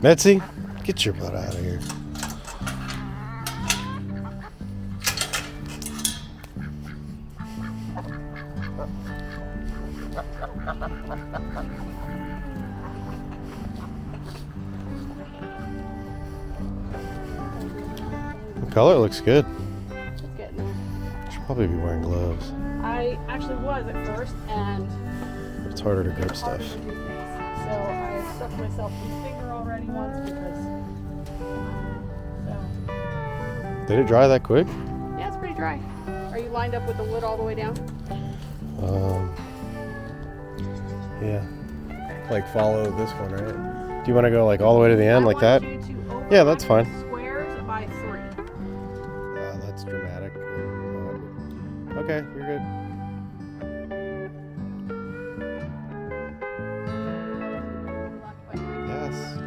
Mitzi, get your butt out of here. The color looks good. It's good. Should probably be wearing gloves. I actually was at first, and It's harder to grip stuff. harder to do things. So I stuck myself in the finger already once because. So Did it dry that quick? yeah, it's pretty dry. Are you lined up with the wood all the way down? Yeah. Like follow this one, right? Do you want to go like all the way to the end like that? Yeah, that's fine. Squares by 3. That's dramatic. Okay, you're good. Yes.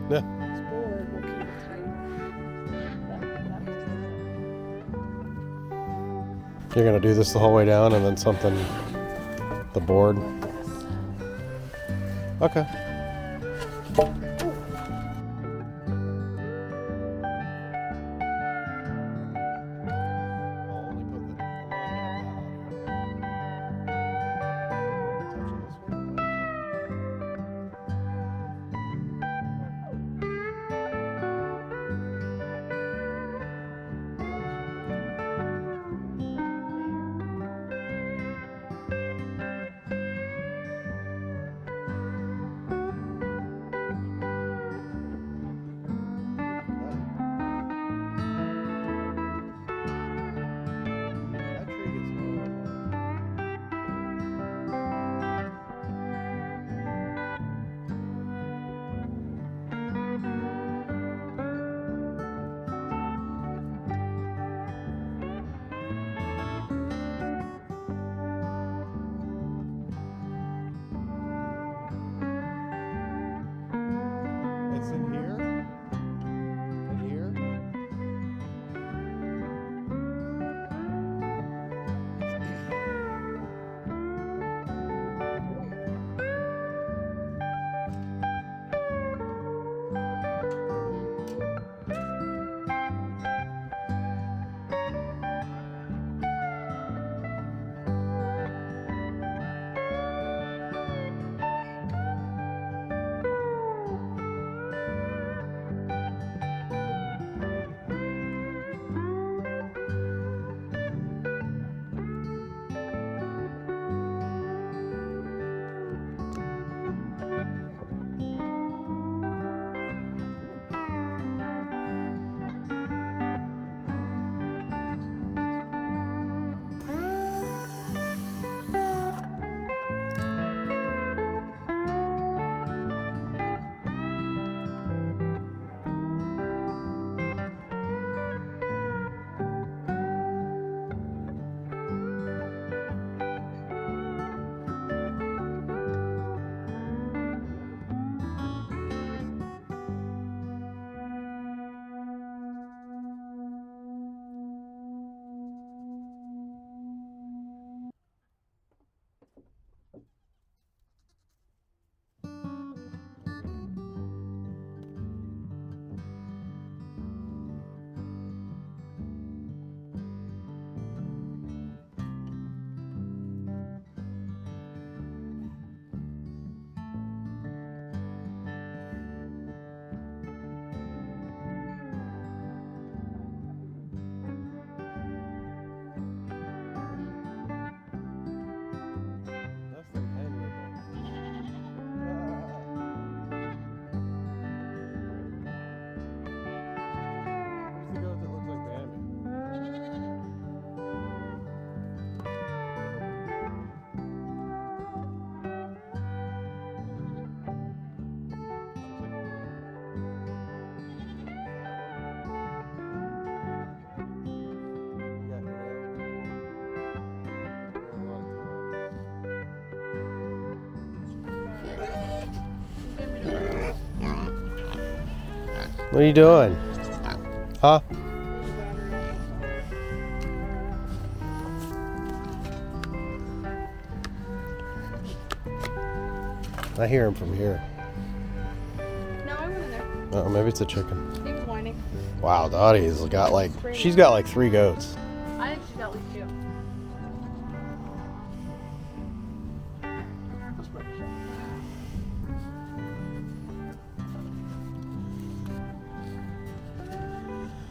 Yeah. You're gonna do this the whole way down and then something, the board. Okay. What are you doing? Huh? I hear him from here. No, I went in there. Oh, maybe it's a chicken. He was whining. Wow, Dottie's got like, she's got like 3 goats. I think she's got at least 2.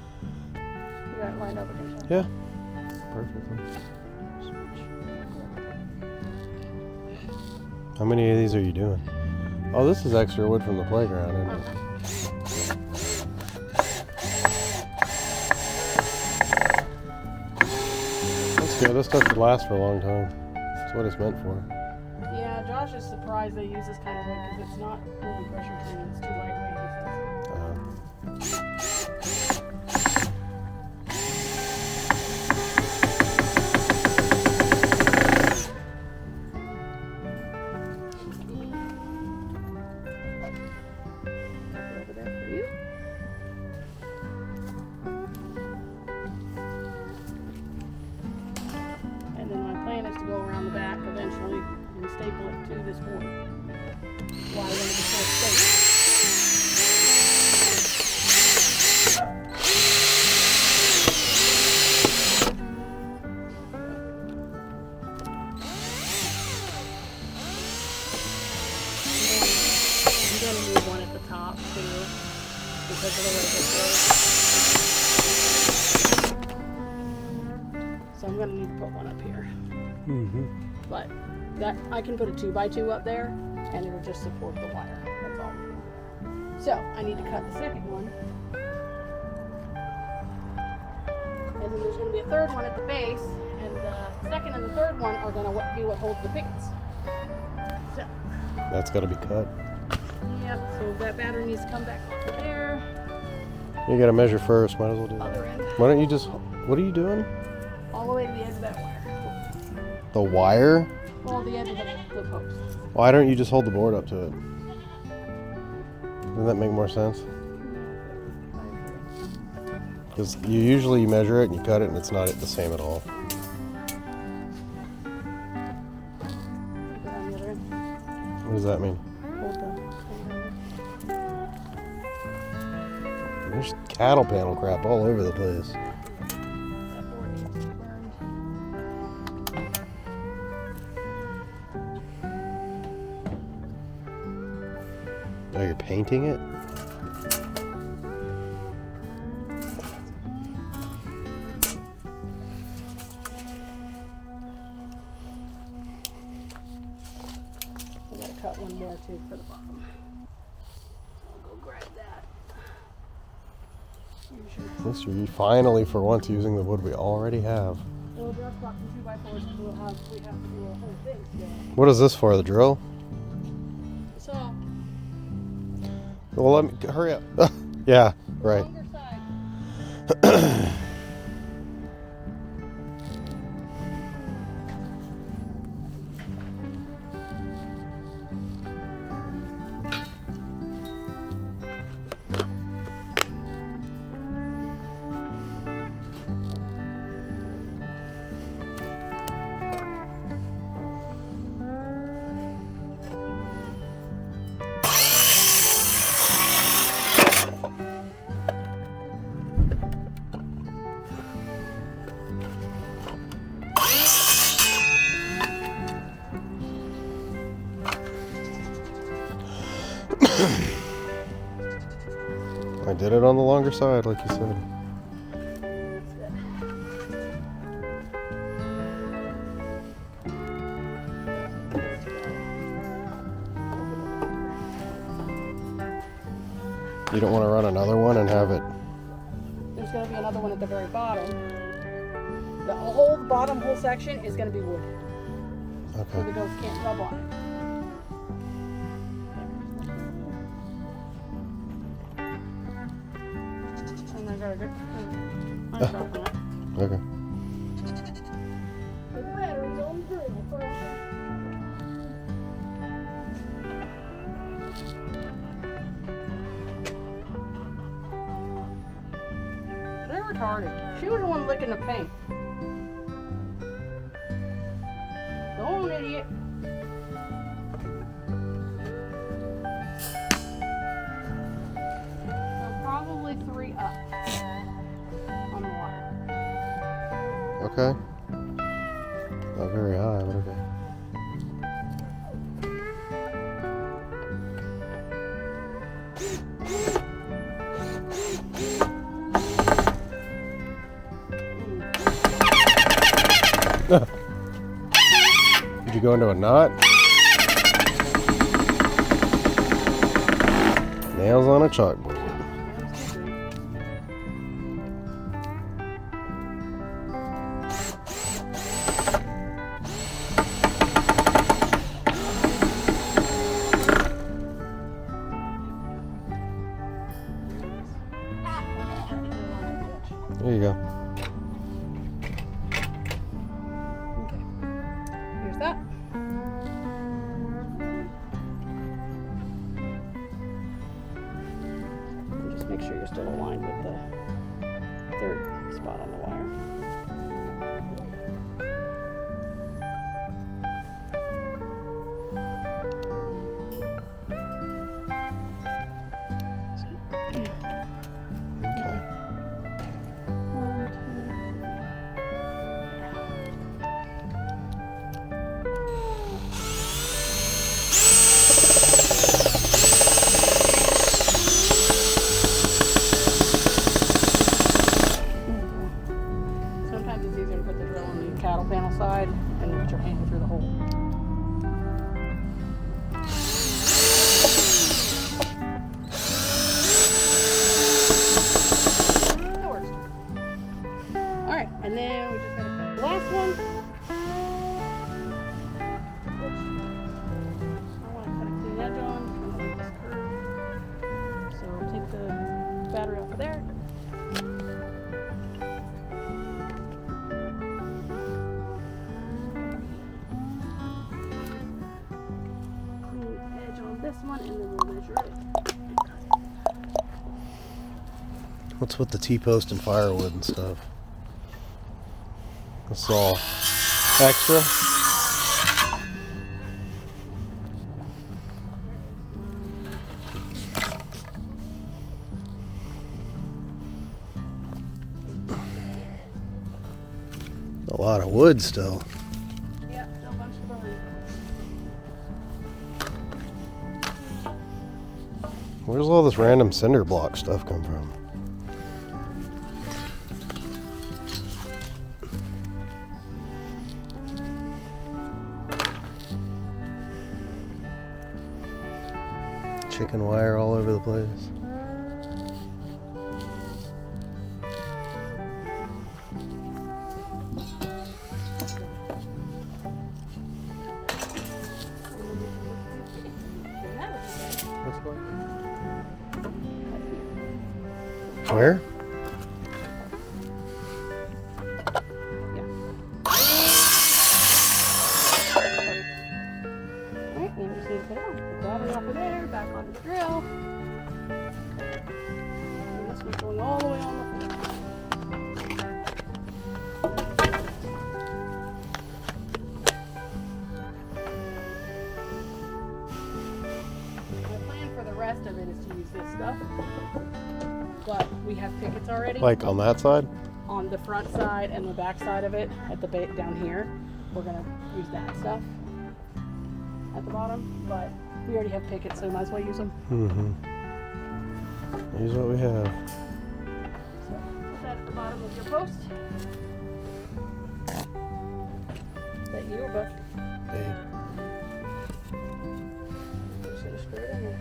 You got it lined up against her. Yeah. Perfectly. How many of these are you doing? Oh, this is extra wood from the playground, isn't it? That's good. This stuff could last for a long time. That's what it's meant for. Yeah, Josh is surprised they use this kind of wood because it's not really pressure treated. It's too lightweight, he says. Over there for you. And then my plan is to go around the back eventually and staple it to this board. Why I wanted to full staple. I'm going to move one at the top too because of the way this goes. So I'm going to need to put one up here. Mm-hmm. But that I can put a 2x2 up there and it'll just support the wire. That's all. So I need to cut the second one. And then there's going to be a third one at the base, and the second and the third one are going to be what holds the pickets. So, That's got to be cut. yep, so that battery needs to come back off of there. You got to measure first. Might as well do that. Other end. Why don't you just, what are you doing? All the way to the edge of that wire. The wire? Well, the edge of the post. Why don't you just hold the board up to it? Doesn't that make more sense? Because you usually measure it and you cut it and it's not the same at all. Put it on the other end. What does that mean? Hold the There's cattle panel crap all over the place. that board needs to be burned. Oh, you're painting it? I gotta cut one more too for the bottom. I'll go grab that. This you're finally, for once, using the wood we already have. Well, Josh bought some 2x4s, so we have to do a whole thing together. What is this for? The drill? So, Well, let me hurry up. Yeah, right. longer side. I did it on the longer side, like you said. You don't want to run another one and have it. There's going to be another one at the very bottom. The whole bottom whole section is going to be wood. So Okay. the goats can't rub on it. And I got a good I'm dropping it. Okay. The battery's on the drill first. retarded. She was the one licking the paint. Go on, idiot. So probably 3 up on the water. Okay. Not very high, but okay. Did you go into a knot? Nails on a chalkboard. There you go. Okay. Here's that. And just make sure you're still aligned with the 3rd spot on the wire. Okay. 1, 2. Sometimes it's easier to put the drill on the cattle panel side and then put your hand through the hole. That works. Alright, and then we just got the last one. Which I want to cut a clean edge on. I like this curve. So take the battery off of there. Clean edge on this one, and then we'll measure it. What's with the T-post and firewood and stuff? That's all extra. A lot of wood still. Yeah, still a bunch of burn. Where's all this random cinder block stuff come from? Chicken wire all over the place. Where? Alright, then we just need to put it on. The battery off of there, back on the drill. And this one's going all the way on the floor. My plan for the rest of it is to use this stuff. But we have pickets already. Like on that side? On the front side and the back side of it, at the down here, we're gonna use that stuff at the bottom. But we already have pickets, so might as well use them. Mm-hmm. Here's what we have. So put that at the bottom of your post. Is that you or both? Hey. Just gonna screw it in there.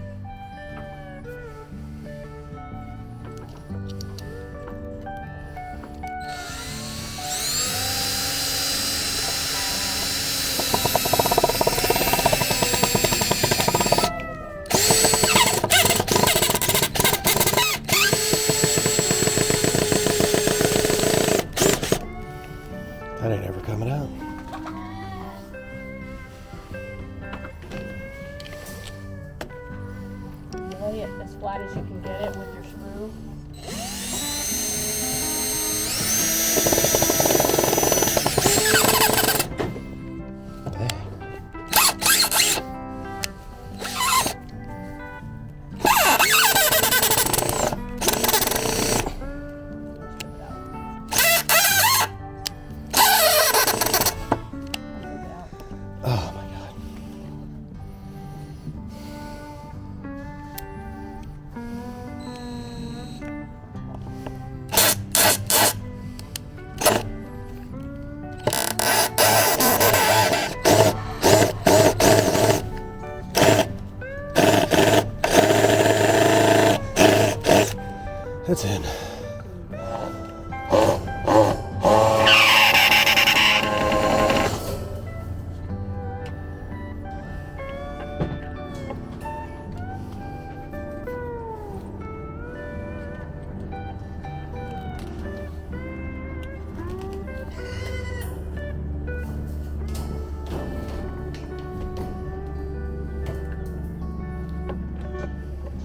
That ain't ever coming out. Lay it as flat as you can get it with your screw.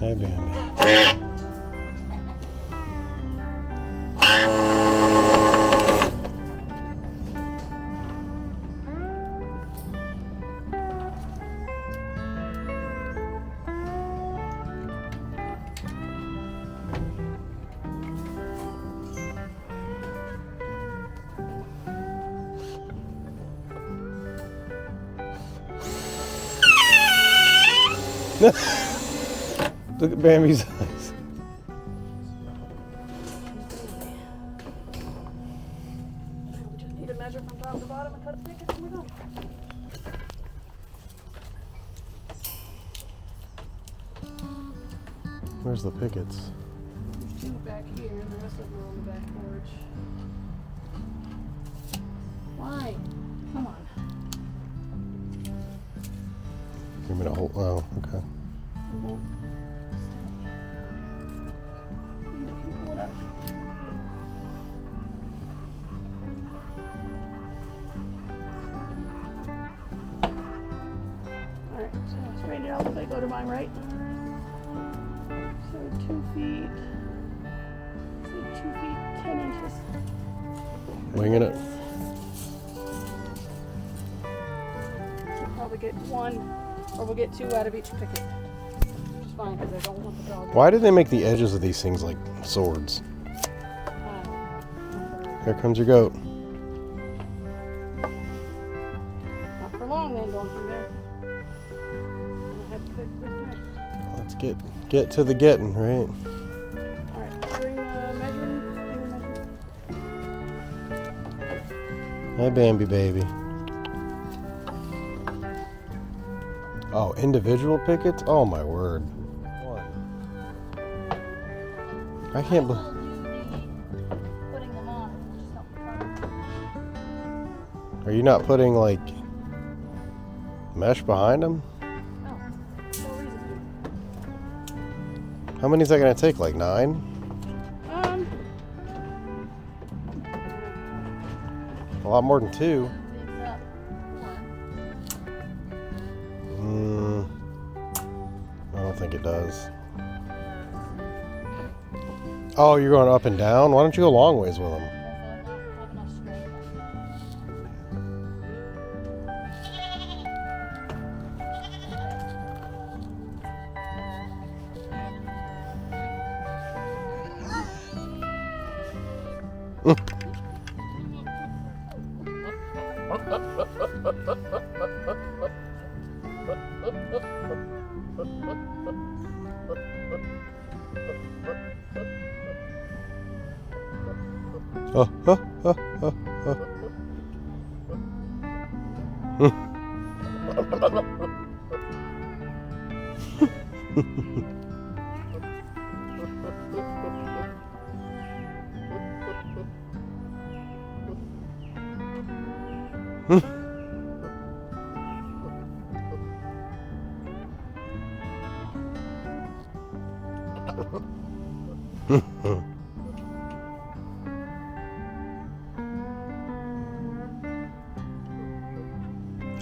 Hey, Bambi. Look at Bambi's eyes. We just need to measure from top to bottom and cut the pickets and we're done. Where's the pickets? There's 2 back here and the rest of them are on the back porch. Why? Come on. Give me the whole. Oh, okay. Pull it up. Alright, so straighten it out if I go to my right. So 2 feet. So 2 feet 10 inches. Winging it. We'll probably get 1 or we'll get 2 out of each picket. Which is fine because I don't want the dog. Why do they make the edges of these things like swords? Here comes your goat. Not for long then going through there. I'll have to pick this next. Let's get to the getting, right? Alright, bring the measuring. Hi, Bambi baby. Oh, individual pickets? Oh my word. I can't believe. Putting them on. Just help me cut. Are you not putting like mesh behind them? No, no reason How many is that gonna take? Like 9? to. A lot more than 2. It's I don't think it does. Oh, you're going up and down? Why don't you go long ways with them? Oh, oh, oh, oh, oh.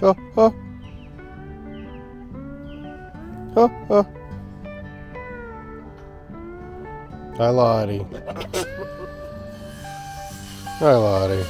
Oh, oh. Oh, oh. Hi, Lottie. Hi, Lottie.